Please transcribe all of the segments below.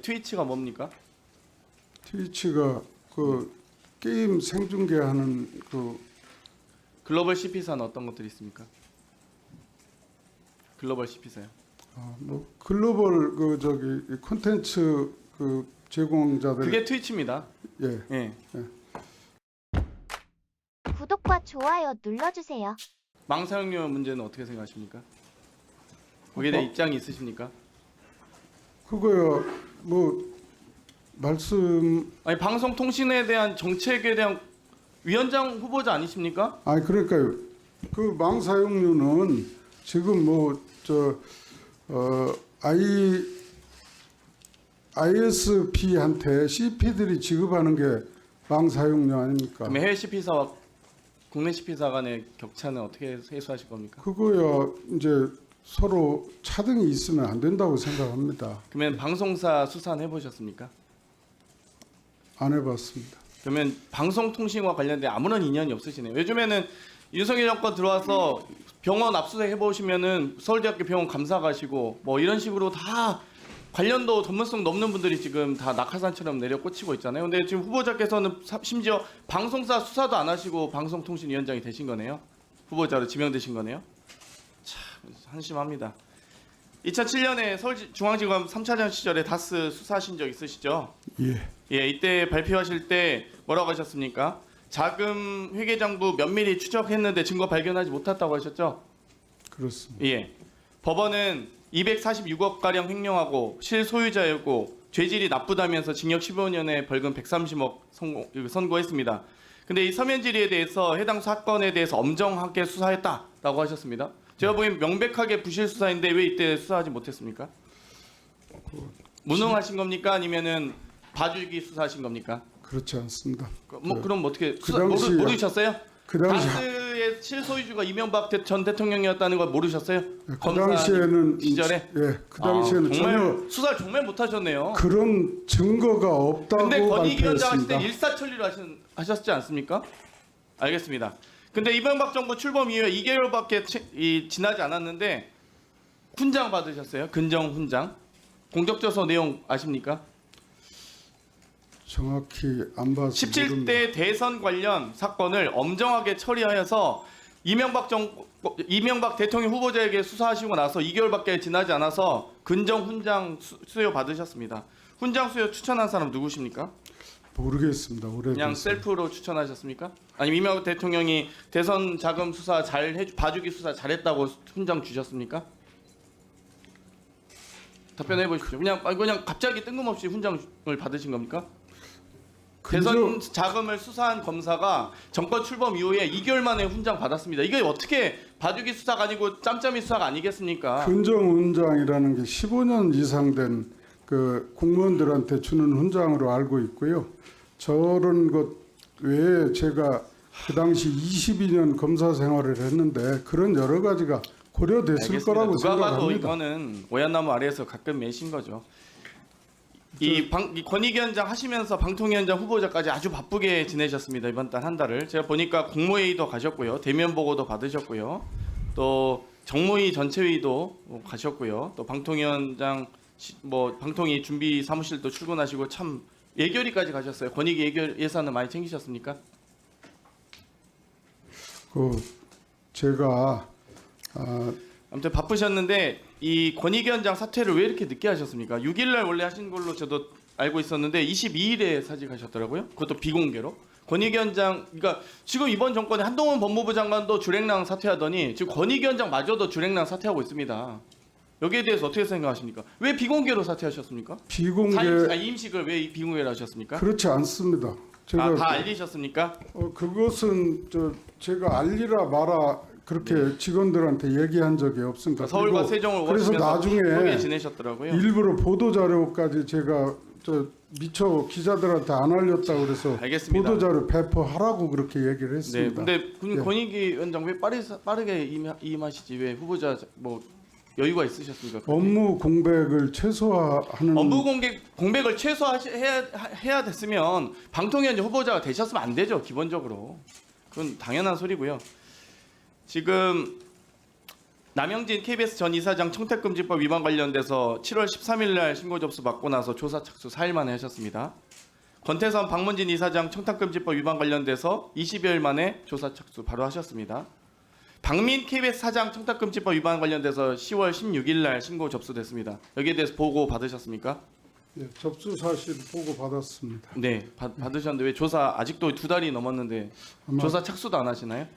트위치가 뭡니까? 트위치가 그 게임 생중계하는 그 글로벌 CP사는 어떤 것들이 있습니까? 글로벌 CP사요. 뭐 글로벌 그 저기 콘텐츠 그 제공자들 그게 트위치입니다. 예. 예. 구독과 좋아요 눌러주세요. 망 사용료 문제는 어떻게 생각하십니까? 거기에 대해 입장이 있으십니까? 그거요 뭐 말씀 아니 방송통신에 대한 정책에 대한 위원장 후보자 아니십니까? 아니 그러니까요 그 망 사용료는 지금 뭐 저 ISP한테 CP들이 지급하는 게 망 사용료 아닙니까? 그럼 해외 CP사와 국내 CP사 간의 격차는 어떻게 해소하실 겁니까? 그거야 이제 서로 차등이 있으면 안 된다고 생각합니다. 그러면 방송사 수사는 해보셨습니까? 안 해봤습니다. 그러면 방송통신과 관련된 아무런 인연이 없으시네요. 요즘에는 윤석열 정권 들어와서 병원 압수수색 해보시면은 서울대학교 병원 감사 가시고 뭐 이런 식으로 다 관련도 전문성 넘는 분들이 지금 다 낙하산처럼 내려 꽂히고 있잖아요. 근데 지금 후보자께서는 심지어 방송사 수사도 안 하시고 방송통신위원장이 되신 거네요. 후보자로 지명되신 거네요. 참 한심합니다. 2007년에 서울중앙지검 3차장 시절에 다스 수사하신 적 있으시죠? 예. 예, 이때 발표하실 때 뭐라고 하셨습니까? 자금 회계장부 면밀히 추적했는데 증거 발견하지 못했다고 하셨죠? 그렇습니다. 예. 법원은 246억 가량 횡령하고 실소유자였고 죄질이 나쁘다면서 징역 15년에 벌금 130억 선고했습니다. 근데 이 서면 질의에 대해서 해당 사건에 대해서 엄정하게 수사했다라고 하셨습니다. 제가 보기엔 명백하게 부실 수사인데 왜 이때 수사하지 못했습니까? 무능하신 겁니까? 아니면은 봐주기 수사하신 겁니까? 그렇지 않습니다. 그럼 어떻게 그 당시 모르셨어요? 그 당시 다스의 실소유주가 이명박 전 대통령이었다는 걸 모르셨어요? 그 검사 당시에는 시절에? 예, 그 당시에는 정말 전혀 수사를 정말 못하셨네요. 그런 증거가 없다고 근데 권익위 원장 하실 때 발표했습니다. 일사천리로 하셨지 않습니까? 알겠습니다. 근데 이명박 정부 출범 이후에 2개월밖에 지나지 않았는데 훈장 받으셨어요? 근정 훈장. 공적조서 내용 아십니까? 정확히 안 봐서 17대 대선 관련 사건을 엄정하게 처리하여서 이명박 대통령 후보자에게 수사하시고 나서 2개월밖에 지나지 않아서 근정 훈장 수여 받으셨습니다. 훈장 수여 추천한 사람 누구십니까? 모르겠습니다. 그냥 오래돼서. 셀프로 추천하셨습니까? 아니면 이명박 대통령이 대선 자금 수사 봐주기 수사 잘했다고 훈장 주셨습니까? 답변해 보십시오. 그냥 갑자기 뜬금없이 훈장을 받으신 겁니까? 대선 자금을 수사한 검사가 정권 출범 이후에 2개월 만에 훈장 받았습니다. 이게 어떻게 봐주기 수사가 아니고 짬짬이 수사가 아니겠습니까? 근정훈장이라는 게 15년 이상 된 그 공무원들한테 주는 훈장으로 알고 있고요. 저런 것 외에 제가 그 당시 22년 검사 생활을 했는데 그런 여러 가지가 고려됐을 알겠습니다. 거라고 누가 봐도 생각합니다. 이거는 오얏나무 아래에서 가끔 매신 거죠. 이 권익위원장 하시면서 방통위원장 후보자까지 아주 바쁘게 지내셨습니다. 이번 달 한 달을. 제가 보니까 국무회의도 가셨고요. 대면 보고도 받으셨고요. 또 정무위 전체회의도 가셨고요. 또 방통위원장 방통위 준비 사무실도 출근하시고 참 예결위까지 가셨어요. 권익위 예결 예산은 많이 챙기셨습니까? 제가 아무튼 바쁘셨는데 이 권익위원장 사퇴를 왜 이렇게 늦게 하셨습니까? 6일 날 원래 하신 걸로 저도 알고 있었는데 22일에 사직하셨더라고요. 그것도 비공개로. 권익위원장 그러니까 지금 이번 정권에 한동훈 법무부 장관도 주랭랑 사퇴하더니 지금 권익위원장마저도 주랭랑 사퇴하고 있습니다. 여기에 대해서 어떻게 생각하십니까? 왜 비공개로 사퇴하셨습니까? 임식을 왜 비공개로 하셨습니까? 그렇지 않습니다. 제가 다 알리셨습니까? 그것은 제가 알리라 마라 그렇게 직원들한테 얘기한 적이 없습니다. 서울과 그리고 세종을 그래서 오시면서 나중에 편하게 지내셨더라고요. 일부러 보도 자료까지 제가 미처 기자들한테 안 알렸다고 그래서 알겠습니다. 보도 자료 배포하라고 그렇게 얘기를 네, 했습니다. 근데 예. 권익위원장 왜 빠르게 임하시지? 왜 후보자 여유가 있으셨습니까? 업무 공백을 최소화하는 업무 공백을 최소화해야 됐으면 방통위원장 후보자가 되셨으면 안 되죠. 기본적으로 그건 당연한 소리고요. 지금 남영진 KBS 전 이사장 청탁금지법 위반 관련돼서 7월 13일 날 신고 접수 받고 나서 조사 착수 4일 만에 하셨습니다. 권태선 박문진 이사장 청탁금지법 위반 관련돼서 20여일 만에 조사 착수 바로 하셨습니다. 박민 KBS 사장 청탁금지법 위반 관련돼서 10월 16일 날 신고 접수됐습니다. 여기에 대해서 보고 받으셨습니까? 예, 접수 사실 보고 받았습니다. 네, 받으셨는데 왜 조사 아직도 2달이 넘었는데 아마 조사 착수도 안 하시나요?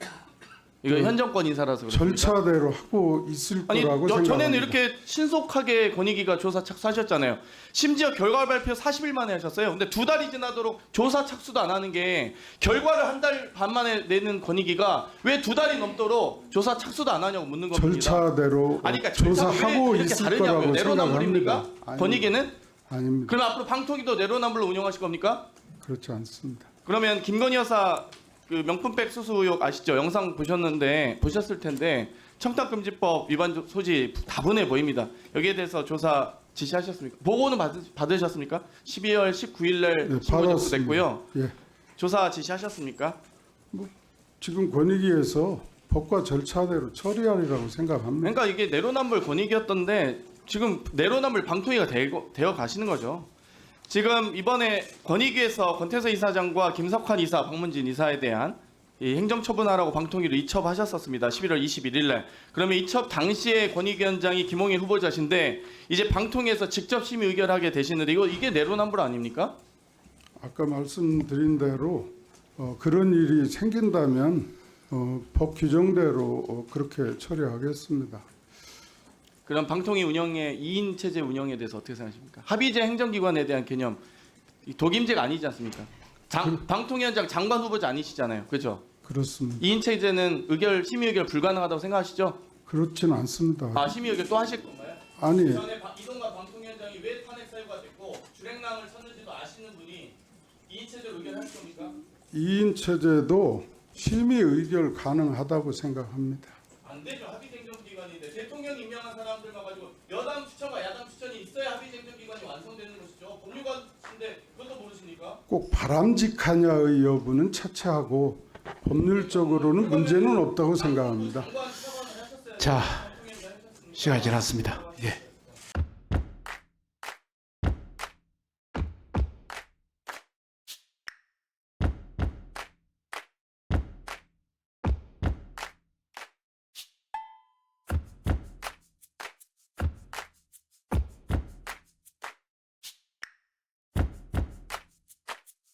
이거 현 정권 인사라서 그렇습니까? 절차대로 하고 있을 아니 거라고 생각합니다. 전에는 이렇게 신속하게 권익위가 조사 착수하셨잖아요. 심지어 결과 발표 40일 만에 하셨어요. 근데 2달이 지나도록 조사 착수도 안 하는 게 결과를 1달 반 만에 내는 권익위가 왜 2달이 넘도록 조사 착수도 안 하냐고 묻는 겁니다. 절차대로 아니 그러니까 절차가 조사하고 왜 이렇게 있을 다르냐고요. 거라고 내로남불입니까? 생각합니다. 권익위는? 아닙니다. 그럼 앞으로 방통위도 내로남불로 운영하실 겁니까? 그렇지 않습니다. 그러면 김건희 여사 그 명품백 수수 의혹 아시죠? 영상 보셨을 텐데 청탁금지법 위반 소지 다분해 보입니다. 여기에 대해서 조사 지시하셨습니까? 보고는 받으셨습니까? 12월 19일 날 네, 신고 접수됐고요. 예, 조사 지시하셨습니까? 지금 권익위에서 법과 절차대로 처리하리라고 생각합니다. 그러니까 이게 내로남불 권익이었던데 지금 내로남불 방통위가 되어 가시는 거죠. 지금 이번에 권익위에서 권태서 이사장과 김석환 이사, 박문진 이사에 대한 이 행정처분하라고 방통위로 이첩하셨었습니다. 11월 21일 날. 그러면 이첩 당시에 권익위원장이 김홍일 후보자신데 이제 방통위에서 직접 심의 의결하게 되시는데 이게 내로남불 아닙니까? 아까 말씀드린 대로 그런 일이 생긴다면 법 규정대로 그렇게 처리하겠습니다. 그럼 방통위 운영의 2인 체제 운영에 대해서 어떻게 생각하십니까? 합의제 행정기관에 대한 개념 이 독임제가 아니지 않습니까? 방통위원장 장관 후보자 아니시잖아요. 그렇죠? 그렇습니다. 2인 체제는 심의 의결 불가능하다고 생각하시죠? 그렇지는 않습니다. 아, 심의 의결 또 하실 건가요? 아니, 전에 이동관 방통위원장이 왜 탄핵 사유가 됐고 주랭랑을 쳤는지도 아시는 분이 2인 체제로 의결하실 겁니까? 2인 체제도 심의 의결 가능하다고 생각합니다. 안 되죠. 합의제 행정기관인데 대통령이 임명한 사람들만 가지고 여당 추천과 야당 추천이 있어야 합의제 행정기관이 완성되는 것이죠. 법률가인데 그것도 모르십니까? 꼭 바람직하냐의 여부는 차치하고 법률적으로는 문제는 없다고 생각합니다. 장관 수사관을 하셨어야 자, 대통령이 하셨습니까? 시간이 지났습니다. 예.